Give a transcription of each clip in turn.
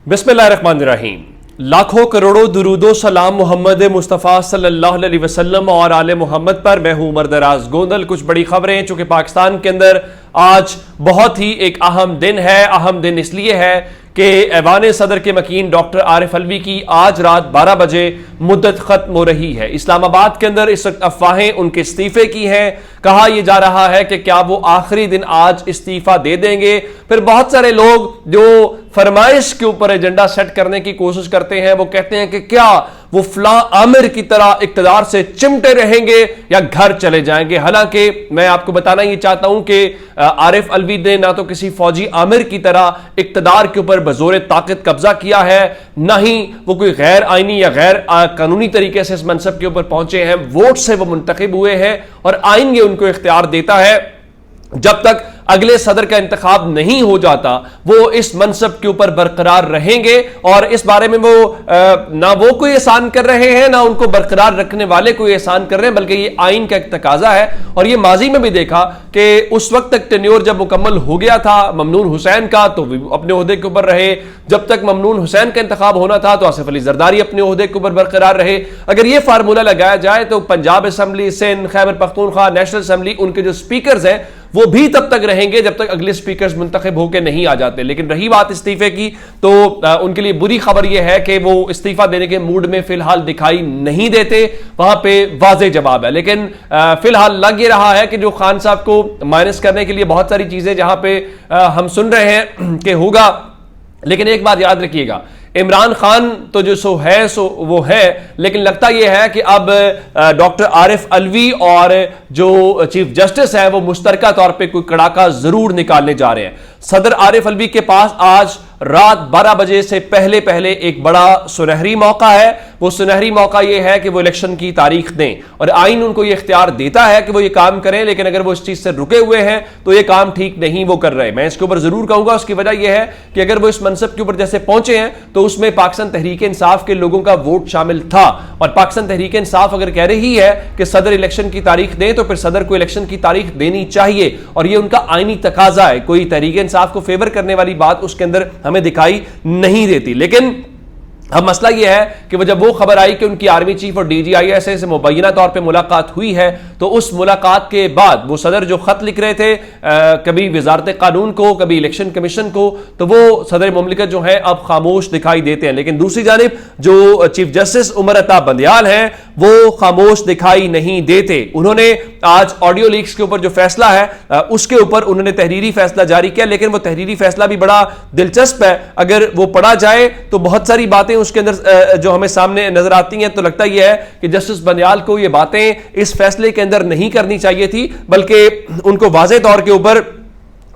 बिस्मिल्लाहिर्रहमानिर्रहीम। लाखों करोड़ों दुरूदो सलाम मोहम्मद मुस्तफ़ा सल्लल्लाहु अलैहि वसल्लम और आले मोहम्मद पर। मैं हूं उमर दराज गोंदल। कुछ बड़ी खबरें, चूंकि पाकिस्तान के अंदर आज बहुत ही एक अहम दिन है। अहम दिन इसलिए है कि ऐवान सदर के मकीन डॉक्टर आरिफ अलवी की आज रात 12 बजे मुद्दत खत्म हो रही है। इस्लामाबाद के अंदर इस वक्त अफवाहें उनके इस्तीफे की हैं। कहा यह जा रहा है कि क्या वो आखिरी दिन आज इस्तीफा दे देंगे। फिर बहुत सारे लोग जो फरमाइश के ऊपर एजेंडा सेट करने की कोशिश करते हैं, वो कहते हैं कि क्या वो फला आमिर की तरह इक्तदार से चिमटे रहेंगे या घर चले जाएंगे। हालांकि मैं आपको बताना ये चाहता हूं कि आरिफ अलवी ने ना तो किसी फौजी आमिर की तरह इक्तदार के ऊपर बजोर ताकत कब्जा किया है, ना ही वो कोई गैर आईनी या गैर कानूनी तरीके से इस मनसब के ऊपर पहुंचे हैं। वोट से वो मुंतखब हुए हैं और आइन ये उनको इख्तियार देता है जब तक अगले सदर का इंतखाब नहीं हो जाता वो इस मनसब के ऊपर बरकरार रहेंगे। और इस बारे में वो ना वो कोई एहसान कर रहे हैं, ना उनको बरकरार रखने वाले कोई एहसान कर रहे हैं, बल्कि ये आइन का एक तकाजा है। और ये माजी में भी देखा कि उस वक्त तक टेन्योर जब मुकम्मल हो गया था ममनून हुसैन का, तो अपने ओहदे के ऊपर रहे। जब तक ममनून हुसैन का इंतखाब होना था तो आसिफ अली जरदारी अपने ओहदे के ऊपर बरकरार रहे। अगर ये फार्मूला लगाया जाए तो Punjab assembly, Sindh, Khyber Pakhtunkhwa, national assembly, उनके जो स्पीकर्स हैं वो भी तब तक रहेंगे जब तक अगले स्पीकर्स मुंतखब होकर नहीं आ जाते। लेकिन रही बात इस्तीफे की, तो उनके लिए बुरी खबर यह है कि वो इस्तीफा देने के मूड में फिलहाल दिखाई नहीं देते। वहां पे वाज़े जवाब है। लेकिन फिलहाल लग ये रहा है कि जो खान साहब को माइनस करने के लिए बहुत सारी चीजें जहां पे हम सुन रहे हैं कि होगा, लेकिन एक बात याद रखिएगा, इमरान खान तो जो सो वो है, लेकिन लगता यह है कि अब डॉक्टर आरिफ अलवी और जो चीफ जस्टिस है वो मुश्तरका तौर पे कोई कड़ाका जरूर निकालने जा रहे हैं। सदर आरिफ अलवी के पास आज रात 12 बजे से पहले पहले एक बड़ा सुनहरी मौका है। वो सुनहरी मौका यह है कि वो इलेक्शन की तारीख दें और आइन उनको ये इख्तियार देता है कि वो ये काम करें। लेकिन अगर वो इस चीज से रुके हुए हैं तो ये काम ठीक नहीं वो कर रहे। मैं इसके ऊपर जरूर कहूंगा, उसकी वजह यह है कि अगर वो इस मनसब के ऊपर जैसे पहुंचे हैं तो उसमें पाकिस्तान तहरीक इंसाफ के लोगों का वोट शामिल था। और पाकिस्तान तहरीक इंसाफ अगर कह रही है कि सदर इलेक्शन की तारीख दें तो फिर सदर को इलेक्शन की तारीख देनी चाहिए और ये उनका आईनी तकाजा है। कोई तहरीक इंसाफ को फेवर करने वाली बात उसके अंदर हमें दिखाई नहीं देती। लेकिन अब मसला यह है कि वो जब वो खबर आई कि उनकी आर्मी चीफ और DGIS से मुबैना तौर पे मुलाकात हुई है, तो उस मुलाकात के बाद वो सदर जो खत लिख रहे थे कभी वजारत कानून को, कभी इलेक्शन कमीशन को, तो वो सदर मुमलिकत जो है अब खामोश दिखाई देते हैं। लेकिन दूसरी जानिब जो चीफ जस्टिस उमर अता बंदियाल हैं वो खामोश दिखाई नहीं देते। उन्होंने आज ऑडियो लीक्स के ऊपर जो फैसला है उसके ऊपर उन्होंने तहरीरी फैसला जारी किया। लेकिन वो तहरीरी फैसला भी बड़ा दिलचस्प है। अगर वो पढ़ा जाए तो बहुत सारी बातें उसके अंदर जो हमें सामने नजर आती हैं। तो लगता यह है कि जस्टिस बंदियाल को ये बातें इस फैसले के अंदर नहीं करनी चाहिए थी, बल्कि उनको वाज़े तौर के ऊपर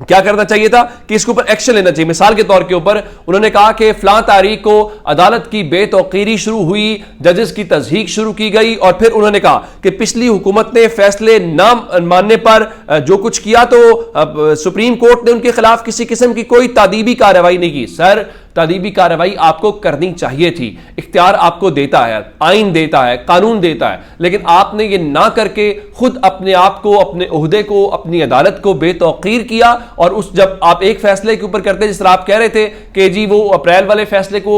क्या करना चाहिए था कि इसके ऊपर एक्शन लेना चाहिए। मिसाल के तौर के ऊपर उन्होंने कहा कि फलां तारीख को अदालत की बेतौकीरी शुरू हुई, जजेस की तज़हीक शुरू की गई और फिर उन्होंने कहा कि पिछली हुकूमत ने फैसले ना मानने पर जो कुछ किया तो सुप्रीम कोर्ट ने उनके खिलाफ किसी किस्म की कोई तादीबी कार्रवाई नहीं की। सर, तादीबी कार्रवाई आपको करनी चाहिए थी। इख्तियार आपको देता है, आइन देता है, कानून देता है, लेकिन आपने ये ना करके खुद अपने आप को, अपने ओहदे को, अपनी अदालत को बेतौकीर किया। और उस जब आप एक फैसले के ऊपर करते, जिस तरह आप कह रहे थे कि जी वो अप्रैल वाले फैसले को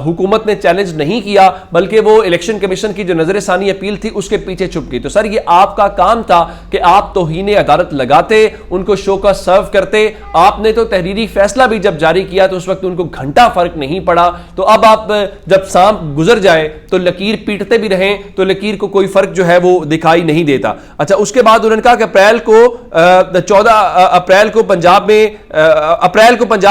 हुकूमत ने चैलेंज नहीं किया, बल्कि वो इलेक्शन कमीशन की जो नजर सानी अपील थी उसके पीछे छुप गई। तो सर, ये आपका काम था कि आप तौहीन अदालत लगाते, उनको शो का सर्व करते। आपने तो तहरीरी फैसला भी जब जारी किया तो उस वक्त उनको घंटा फर्क नहीं पड़ा। तो अब आप जब सांप गुजर जाए तो लकीर पीटते भी रहें तो लकीर को कोई फर्क जो है वो दिखाई नहीं देता। अच्छा, उसके बाद उन्होंने कहा कि अप्रैल को पंजाब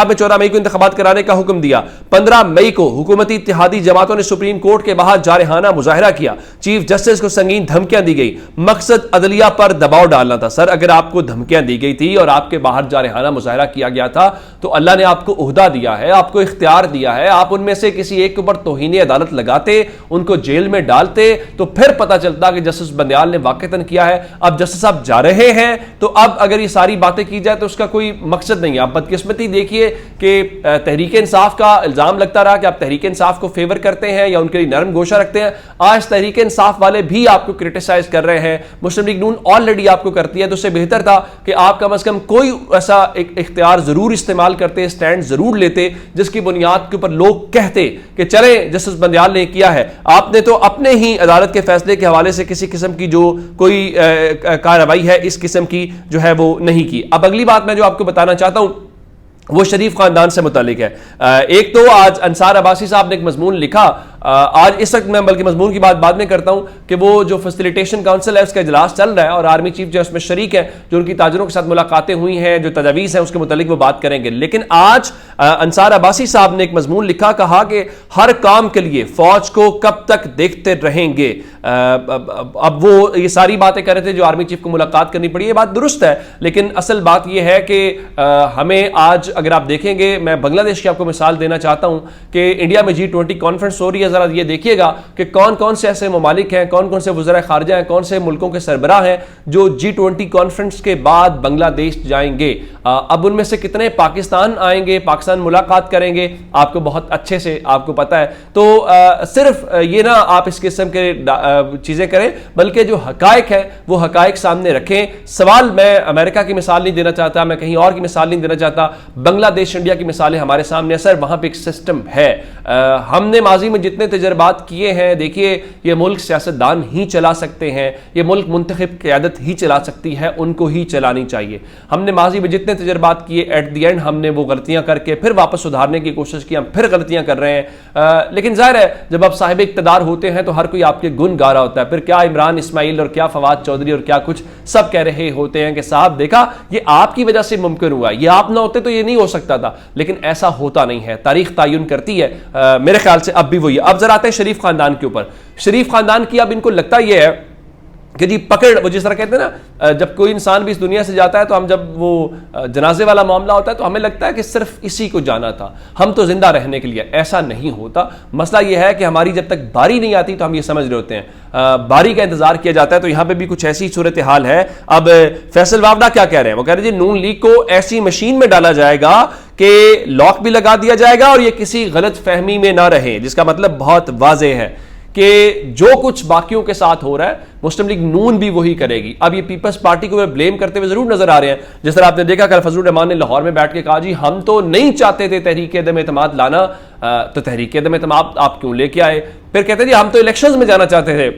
में 14 मई को इंतखाबात कराने का हुक्म दिया। 15 मई को हुकूमती इत्तेहादी जमातों ने सुप्रीम कोर्ट के बाहर जारहाना मुजाहरा किया। चीफ जस्टिस को संगीन धमकियां दी गई। मकसद अदलिया पर दबाव डालना था। सर, अगर आपको धमकियां दी गई थी और आपके बाहर जारहाना मुजाहरा किया गया था तो अल्लाह ने आपको ओहदा दिया है, आपको इख्तियार दिया है। आप उनमें से किसी एक के ऊपर तौहीन अदालत लगाते, उनको जेल में डालते, तो फिर पता चलता कि जस्टिस बंदियाल ने वाकईतन किया है। अब जस्टिस साहब जा रहे हैं तो अब अगर ये सारी बातें की जाए तो उसका कोई मकसद नहीं है। आप बदकिस्मती देखिए कि तहरीक इंसाफ का इल्जाम लगता रहा कि आप तहरीक इंसाफ को फेवर करते हैं या उनके लिए नरम गोशा रखते हैं। आज तहरीक इंसाफ वाले भी आपको क्रिटिसाइज कर रहे हैं, मुस्लिम लीग नून ऑलरेडी आपको करती है। तो उससे बेहतर था कि आप कम अज कम कोई ऐसा एक इख्तियार जरूर इस्तेमाल करते, स्टैंड जरूर लेते जिसकी کی بنیاد کے اوپر لوگ کہتے کہ چلیں جسٹس بندیال نے کیا ہے, آپ نے تو اپنے ہی عدالت کے فیصلے کے حوالے سے کسی قسم کی جو کوئی کارروائی ہے اس قسم کی جو ہے وہ نہیں کی. اب اگلی بات میں جو آپ کو بتانا چاہتا ہوں وہ شریف خاندان سے متعلق ہے. ایک تو آج انصار عباسی صاحب نے ایک مضمون لکھا, آج اس وقت میں بلکہ مضمون کی بات بعد میں کرتا ہوں کہ وہ جو فیسیلیٹیشن کونسل ہے اس کا اجلاس چل رہا ہے اور آرمی چیف جو اس میں شریک ہے, جو ان کی تاجروں کے ساتھ ملاقاتیں ہوئی ہیں, جو تجاویز ہیں اس کے متعلق وہ بات کریں گے. لیکن آج انصار عباسی صاحب نے ایک مضمون لکھا, کہا کہ ہر کام کے لیے فوج کو کب تک دیکھتے رہیں گے. اب وہ یہ ساری باتیں کر رہے تھے جو آرمی چیف کو ملاقات کرنی پڑی, یہ بات درست ہے, لیکن اصل بات یہ ہے کہ ہمیں آج اگر آپ دیکھیں گے, میں بنگلہ دیش کی آپ کو مثال دینا چاہتا ہوں کہ انڈیا میں G20 کانفرنس ہو رہی ہے, ذرا یہ دیکھیے گا کہ کون کون سے ایسے ممالک ہیں, کون کون سے وزراء خارجہ ہیں, کون سے ملکوں کے سربراہ ہیں جو G20 کانفرنس کے بعد بنگلہ دیش جائیں گے. اب ان میں سے کتنے پاکستان آئیں گے, پاکستان ملاقات کریں گے, آپ کو بہت اچھے سے آپ کو پتا ہے. تو صرف یہ نہ آپ اس قسم کے چیزیں کریں, بلکہ جو حقائق ہے وہ حقائق سامنے رکھیں. سوال میں امریکہ کی مثال نہیں دینا چاہتا, میں کہیں اور کی مثال نہیں دینا چاہتا, بنگلہ دیش انڈیا کی مثالیں ہمارے سامنے. سر وہاں پہ ایک سسٹم ہے, ہم نے ماضی میں جتنے تجربات کیے ہیں, دیکھیے یہ ملک سیاستدان ہی چلا سکتے ہیں, یہ ملک منتخب قیادت ہی چلا سکتی ہے, ان کو ہی چلانی چاہیے. ہم نے ماضی میں جتنے تجربات کیے, ایٹ دی اینڈ ہم نے وہ غلطیاں کر کے پھر واپس سدھارنے کی کوشش کی, ہم پھر غلطیاں کر رہے ہیں. لیکن ظاہر ہے جب آپ صاحب اقتدار ہوتے ہیں تو ہر کوئی آپ کے گن گا رہا ہوتا ہے. پھر کیا عمران اسماعیل اور کیا فواد چودھری اور کیا کچھ سب کہہ رہے ہوتے ہیں کہ صاحب دیکھا یہ آپ کی وجہ سے ممکن ہوا, یہ آپ نہ ہوتے تو یہ نہیں ہو سکتا تھا. لیکن ایسا ہوتا نہیں ہے, تاریخ تعین کرتی ہے. میرے خیال سے اب بھی وہی ہے. اب ذرا آتے ہیں شریف خاندان کے اوپر. شریف خاندان کی اب ان کو لگتا یہ ہے کہ جی پکڑ, وہ جس طرح کہتے ہیں نا, جب کوئی انسان بھی اس دنیا سے جاتا ہے تو ہم جب وہ جنازے والا معاملہ ہوتا ہے تو ہمیں لگتا ہے کہ صرف اسی کو جانا تھا, ہم تو زندہ رہنے کے لیے. ایسا نہیں ہوتا. مسئلہ یہ ہے کہ ہماری جب تک باری نہیں آتی تو ہم یہ سمجھ رہے ہوتے ہیں باری کا انتظار کیا جاتا ہے. تو یہاں پہ بھی کچھ ایسی صورتحال ہے. اب فیصل وافدہ کیا کہہ رہے ہیں, وہ کہہ رہے ہیں جی نون لیگ کو ایسی مشین میں ڈالا جائے گا کہ لاک بھی لگا دیا جائے گا اور یہ کسی غلط فہمی میں نہ رہے, جس کا مطلب بہت واضح ہے کہ جو کچھ باقیوں کے ساتھ ہو رہا ہے مسلم لیگ نون بھی وہی کرے گی. اب یہ پیپلز پارٹی کو بلیم کرتے ہوئے ضرور نظر آ رہے ہیں, جس طرح آپ نے دیکھا کل فضل الرحمان نے لاہور میں بیٹھ کے کہا جی ہم تو نہیں چاہتے تھے تحریک عدم اعتماد لانا, تو تحریک عدم اعتماد آپ کیوں لے کے آئے. پھر کہتے جی ہم تو الیکشنز میں جانا چاہتے تھے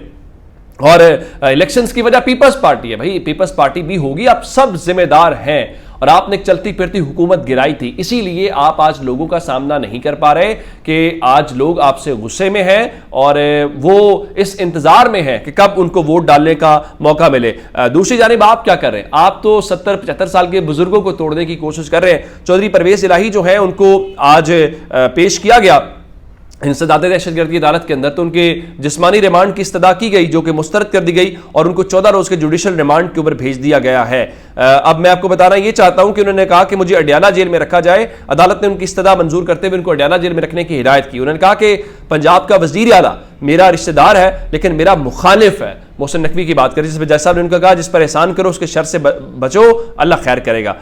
اور الیکشنز کی وجہ پیپلز پارٹی ہے. بھائی پیپلز پارٹی بھی ہوگی, آپ سب ذمہ دار ہیں, اور آپ نے ایک چلتی پھرتی حکومت گرائی تھی, اسی لیے آپ آج لوگوں کا سامنا نہیں کر پا رہے کہ آج لوگ آپ سے غصے میں ہیں اور وہ اس انتظار میں ہیں کہ کب ان کو ووٹ ڈالنے کا موقع ملے. دوسری جانب آپ کیا کر رہے ہیں, آپ تو 70-75 سال کے بزرگوں کو توڑنے کی کوشش کر رہے ہیں. چودھری پرویز الہی جو ہیں ان کو آج پیش کیا گیا انسداد دہشت گردی عدالت کے اندر, تو ان کے جسمانی ریمانڈ کی استدعا کی گئی جو کہ مسترد کر دی گئی اور ان کو 14 روز کے جوڈیشل ریمانڈ کے اوپر بھیج دیا گیا ہے. اب میں آپ کو بتانا یہ چاہتا ہوں کہ انہوں نے کہا کہ مجھے اڈیالہ جیل میں رکھا جائے. عدالت نے ان کی استدعا منظور کرتے ہوئے ان کو اڈیالہ جیل میں رکھنے کی ہدایت کی. انہوں نے کہا کہ پنجاب کا وزیر اعلیٰ میرا رشتہ دار ہے لیکن میرا مخالف ہے. محسن نقوی کی بات کری, جس پہ جج صاحب نے ان کا کہا جس پر احسان کرو اس کے شر سے بچو, اللہ خیر کرے گا.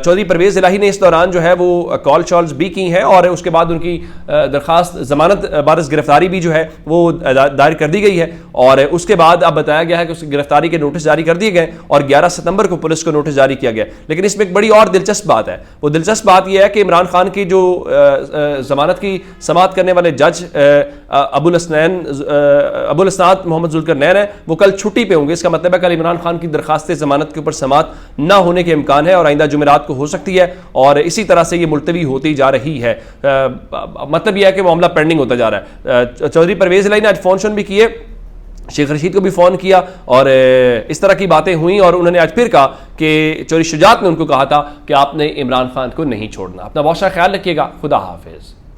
چودھری پرویز الہی نے اس دوران جو ہے وہ کال شالز بھی کی ہیں اور اس کے بعد ان کی درخواست ضمانت بارز گرفتاری بھی جو ہے وہ دائر کر دی گئی ہے, اور اس کے بعد اب بتایا گیا ہے کہ اس کی گرفتاری کے نوٹس جاری کر دیے گئے اور 11 ستمبر کو پولیس کو نوٹس جاری کیا گیا. لیکن اس میں ایک بڑی اور دلچسپ بات ہے. وہ دلچسپ بات یہ ہے کہ عمران خان کی جو ضمانت کی سماعت کرنے والے جج ابو الاسناد محمد ذوالقرنین ہیں, وہ کل چھٹی پہ ہوں گے. اس کا مطلب ہے کل عمران خان کی درخواست ضمانت کے اوپر سماعت نہ ہونے کے امکان ہے اور آئندہ جمعرات کو ہو سکتی ہے, اور اسی طرح سے یہ ملتوی ہوتی جا رہی ہے. مطلب یہ ہے کہ معاملہ پینڈنگ ہوتا جا رہا ہے. چودھری پرویز الہی نے آج فون شون بھی کیے, شیخ رشید کو بھی فون کیا اور اس طرح کی باتیں ہوئیں, اور انہوں نے آج پھر کہا کہ چودھری شجاعت نے ان کو کہا تھا کہ آپ نے عمران خان کو نہیں چھوڑنا. اپنا بہت سارا خیال رکھیے گا. خدا حافظ.